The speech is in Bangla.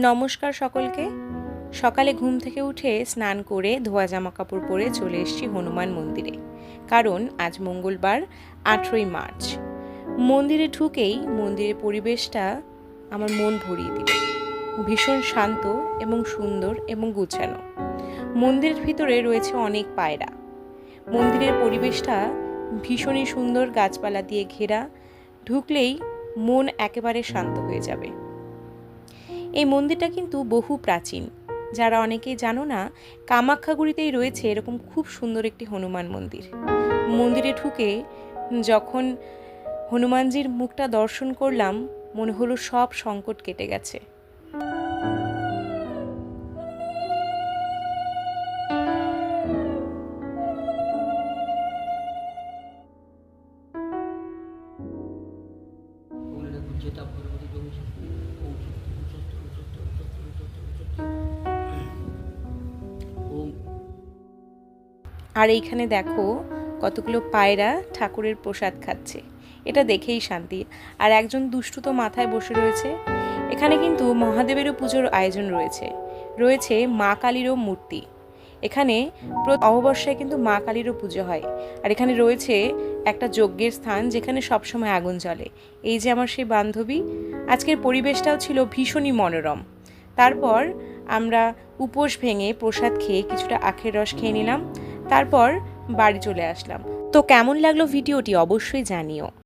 নমস্কার সকলকে। সকালে ঘুম থেকে উঠে স্নান করে ধোয়া জামা কাপড় পরে চলে এসেছি হনুমান মন্দিরে, কারণ আজ মঙ্গলবার 18ই মার্চ। মন্দিরে ঢুকেই মন্দিরের পরিবেশটা আমার মন ভরিয়ে দিল। ভীষণ শান্ত এবং সুন্দর এবং গুছানো। মন্দিরের ভিতরে রয়েছে অনেক পায়রা। মন্দিরের পরিবেশটা ভীষণই সুন্দর, গাছপালা দিয়ে ঘেরা। ঢুকলেই মন একেবারে শান্ত হয়ে যাবে। এই মন্দিরটা কিন্তু বহু প্রাচীন। যারা অনেকেই জানো না, কামাখ্যাগুড়িতেই রয়েছে এরকম খুব সুন্দর একটি হনুমান মন্দির। মন্দিরে ঢুকে যখন হনুমানজির মুখটা দর্শন করলাম, মনে হলো সব সংকট কেটে গেছে। আর এইখানে দেখো কতগুলো পায়রা ঠাকুরের প্রসাদ খাচ্ছে, এটা দেখেই শান্তি। আর একজন দুষ্টু তো মাথায় বসে রয়েছে। এখানে কিন্তু মহাদেবেরও পুজোর আয়োজন রয়েছে, রয়েছে মা কালীরও মূর্তি। এখানে অমাবস্যায় কিন্তু মা কালীরও পুজো হয়। আর এখানে রয়েছে একটা যজ্ঞের স্থান, যেখানে সবসময় আগুন জ্বলে। এই যে আমার সেই বান্ধবী। আজকের পরিবেশটাও ছিল ভীষণই মনোরম। তারপর আমরা উপোস ভেঙে প্রসাদ খেয়ে কিছুটা আখের রস খেয়ে নিলাম। তারপর বাড়ি চলে আসলাম। তো কেমন লাগলো ভিডিওটি অবশ্যই জানিও।